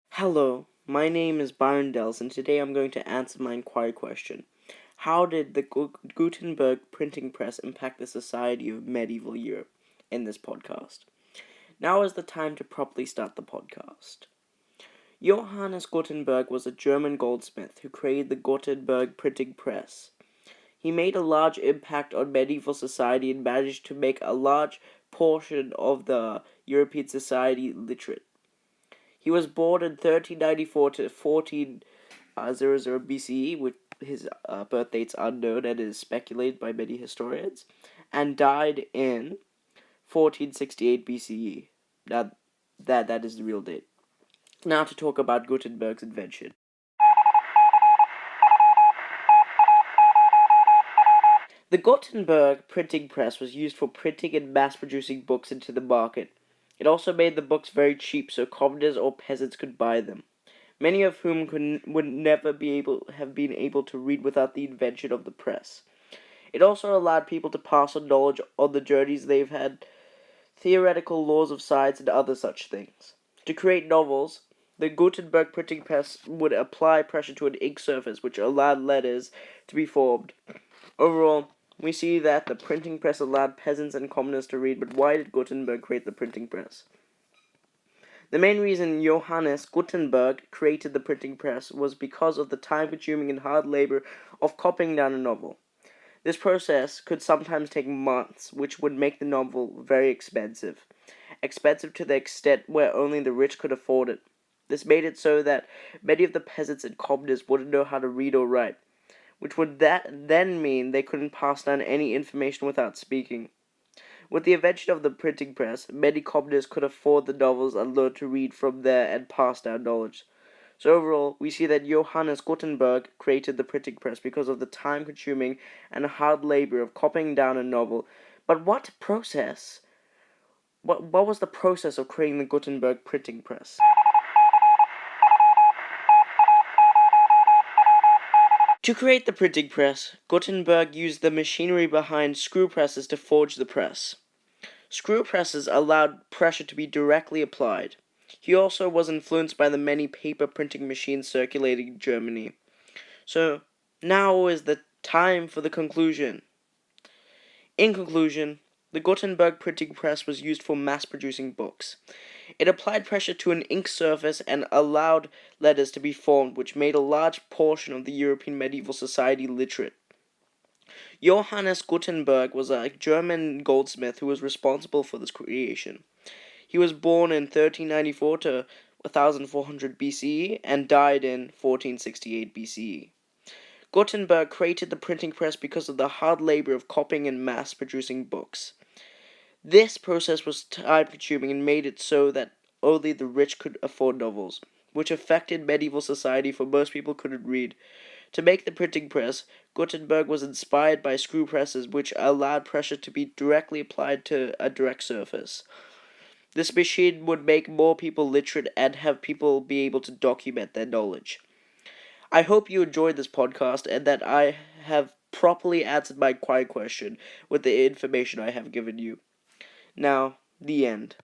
Hello, my name is Byron Dells, and today I'm going to answer my inquiry question. How did the Gutenberg printing press impact the society of medieval Europe in this podcast? Now is the time to properly start the podcast. Johannes Gutenberg was a German goldsmith who created the Gutenberg printing press. He made a large impact on medieval society and managed to make a large portion of the European society literate. He was born in 1394 to 1400 BCE, with his birth date's unknown and is speculated by many historians, and died in 1468 BCE. Now, that is the real date. Now to talk about Gutenberg's invention. The Gutenberg printing press was used for printing and mass-producing books into the market. It also made the books very cheap so commoners or peasants could buy them, many of whom would never have been able to read without the invention of the press. It also allowed people to pass on knowledge on the journeys they've had, theoretical laws of science, and other such things. To create novels, the Gutenberg printing press would apply pressure to an ink surface, which allowed letters to be formed. Overall, we see that the printing press allowed peasants and commoners to read, but why did Gutenberg create the printing press? The main reason Johannes Gutenberg created the printing press was because of the time-consuming and hard labor of copying down a novel. This process could sometimes take months, which would make the novel very expensive to the extent where only the rich could afford it. This made it so that many of the peasants and commoners wouldn't know how to read or write, which would then mean they couldn't pass down any information without speaking. With the invention of the printing press, many commoners could afford the novels and learn to read from there and pass down knowledge. So overall, we see that Johannes Gutenberg created the printing press because of the time-consuming and hard labor of copying down a novel. But what was the process of creating the Gutenberg printing press? To create the printing press, Gutenberg used the machinery behind screw presses to forge the press. Screw presses allowed pressure to be directly applied. He also was influenced by the many paper printing machines circulating in Germany. So, now is the time for the conclusion. In conclusion, the Gutenberg printing press was used for mass-producing books. It applied pressure to an ink surface and allowed letters to be formed, which made a large portion of the European medieval society literate. Johannes Gutenberg was a German goldsmith who was responsible for this creation. He was born in 1394 to 1400 BCE and died in 1468 BCE. Gutenberg created the printing press because of the hard labor of copying and mass-producing books. This process was time-consuming and made it so that only the rich could afford novels, which affected medieval society, for most people couldn't read. To make the printing press, Gutenberg was inspired by screw presses, which allowed pressure to be directly applied to a direct surface. This machine would make more people literate and have people be able to document their knowledge. I hope you enjoyed this podcast and that I have properly answered my inquiry question with the information I have given you. Now, the end.